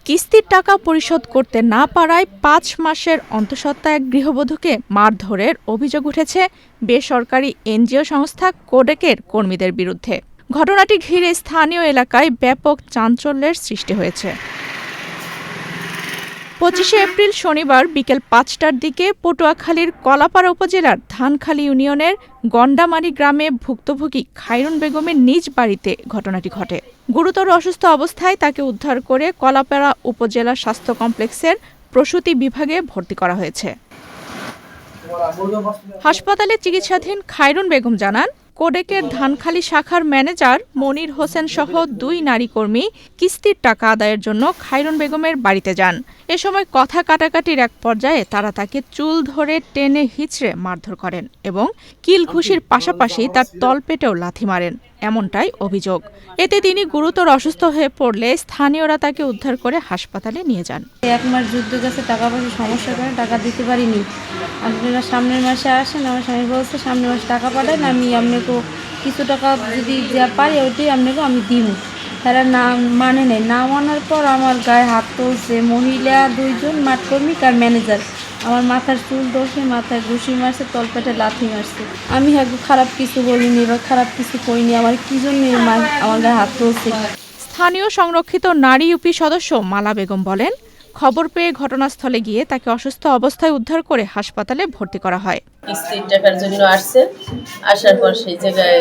কিস্তির টাকা পরিশোধ করতে না পারায় ৫ মাসের অন্তঃসত্ত্বা এক গৃহবধূকে মারধরের অভিযোগ উঠেছে বেসরকারি এনজিও সংস্থা কোডেকের কর্মীদের বিরুদ্ধে। ঘটনাটি ঘিরে স্থানীয় এলাকায় ব্যাপক চাঞ্চল্যের সৃষ্টি হয়েছে। ২৫শে এপ্রিল শনিবার বিকেল ৫টার দিকে পটুয়াখালীর কলাপাড়া উপজেলার ধানখালী ইউনিয়নের গন্ডামারি গ্রামে ভুক্তভোগী খায়রুন বেগমের নিজ বাড়িতে ঘটনাটি ঘটে। গুরুতর অসুস্থ অবস্থায় তাকে উদ্ধার করে কলাপাড়া উপজেলা স্বাস্থ্য কমপ্লেক্সের প্রসূতি বিভাগে ভর্তি করা হয়েছে। হাসপাতালে চিকিৎসাধীন খায়রুন বেগম জানান, কোডেকের ধানখালী শাখার ম্যানেজার মনির হোসেন সহ ২ নারী কর্মী কিস্তির টাকা আদায়ের জন্য খায়রুন বেগমের বাড়িতে যান। এ সময় কথা কাটাকাটির এক পর্যায়ে তারা তাকে চুল ধরে টেনে হিঁচড়ে মারধর করেন এবং কিল ঘুষির পাশাপাশি তার তলপেটেও লাথি মারেন, এমনটাই অভিযোগ। এতে তিনি গুরুতর অসুস্থ হয়ে পড়লে স্থানীয়রা তাকে উদ্ধার করে হাসপাতালে নিয়ে যান। ১ মাস যুদ্ধ গেছে, টাকা পয়সা সমস্যার কারণে টাকা দিতে পারিনি। আপনারা সামনের মাসে আসেন, আমার স্বামী বলছে সামনের মাসে টাকা পাঠান, আমি আপনাকে কিছু টাকা যদি যা পারি ওইটাই আপনাকে আমি দিব। তারা না মানে নেই, না মানার পর আমার গায়ে হাত তুলছে মহিলা ২ জন মাঠ কর্মী আর ম্যানেজার। আমার মাথার চুল ধরছে, মাথায় ঘুষি মারছে, তলপেটে লাথি মারছে। আমি খারাপ কিছু বলিনি বা খারাপ কিছু করিনি, আমার কি জন্য আমার গায়ে হাত তুলছে। স্থানীয় সংরক্ষিত নারী ইউপি সদস্য মালা বেগম বলেন, খবর পেয়ে ঘটনাস্থলে গিয়ে তাকে অসুস্থ অবস্থায় উদ্ধার করে হাসপাতালে ভর্তি করা হয়। কিস্তির টাকার জন্য আসছে, আসার পর সেই জায়গায়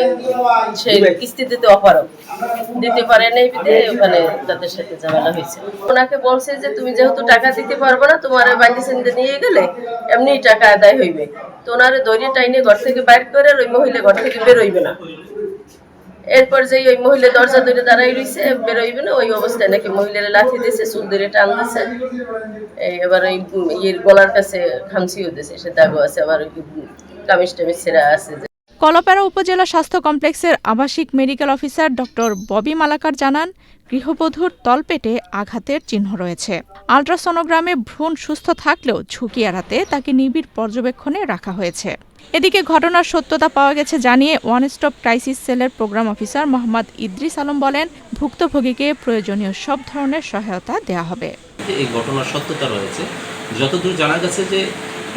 সেই কিস্তি দিতে অপারগ, দিতে পারে নাই বিধে ওখানে তাদের সাথে ঝামেলা হয়েছে। ওনাকে বলছে যে তুমি যেহেতু টাকা দিতে পারবো না, তোমার বাইন্ডিসেন্ডে নিয়ে গেলে এমনি টাকা আদায় হইবে। তো ওনারে দড়ি টাইনে ঘর থেকে বাইর করে ওই মহিলা ঘর থেকে বেরোইবে না। এরপর যে ওই মহিলা দরজা ধরে দাঁড়াই রয়েছে, বেরোইবে না, ওই অবস্থায় নাকি মহিলারা লাথি দিয়েছে, চুল ধরে টান দিয়েছে। এবার ওই গলার কাছে খামচিও দিয়েছে, সে দাগও আছে, আবার কামিজ টামিজ ছেঁড়া আছে। কলাপাড়া উপজেলা স্বাস্থ্য কমপ্লেক্সের আবাসিক medical officer doctor Bobby Malakar জানান, গৃহবধূর তলপেটে আঘাতের চিহ্ন রয়েছে। আল্ট্রাসনোগ্রামে ভ্রূণ সুস্থ থাকলেও ঝুঁকি এড়াতে তাকে নিবিড় পর্যবেক্ষণে রাখা হয়েছে। এদিকে ঘটনার সত্যতা পাওয়া গেছে জানিয়ে ওয়ান স্টপ ক্রাইসিস সেলের প্রোগ্রাম অফিসার মোহাম্মদ ইদ্রিস আলম বলেন, ভুক্তভোগীকে প্রয়োজনীয় সব ধরনের সহায়তা দেওয়া হবে। এই ঘটনার সত্যতা রয়েছে। যতদূর জানা গেছে যে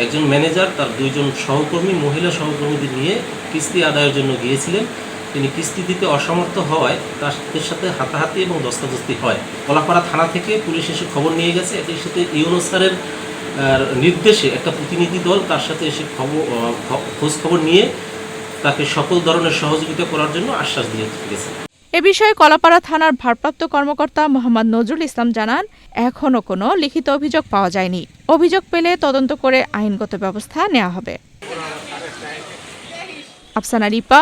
একজন ম্যানেজার তার ২ জন সহকর্মী মহিলা সহকর্মীদের নিয়ে কিস্তি আদায়ের জন্য গিয়েছিলেন। তিনি কিস্তি দিতে অসমর্থ হওয়ায় তাদের সাথে হাতাহাতি এবং দস্তাদস্তি হয়। কলাপাড়া থানা থেকে পুলিশ এসে খবর নিয়ে গেছে। একই সাথে ইউনো স্যারের নির্দেশে একটা প্রতিনিধি দল তার সাথে এসে খোঁজ খবর নিয়ে তাকে সকল ধরনের সহযোগিতা করার জন্য আশ্বাস দিয়ে গেছে। এ বিষয়ে কলাপাড়া থানার ভারপ্রাপ্ত কর্মকর্তা মোহাম্মদ নজরুল ইসলাম জানান, এখনও কোনো লিখিত অভিযোগ পাওয়া যায়নি। অভিযোগ পেলে তদন্ত করে আইনগত ব্যবস্থা নেওয়া হবে। আফসানা রিপা,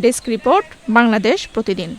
ডেস্ক রিপোর্ট, বাংলাদেশ প্রতিদিন।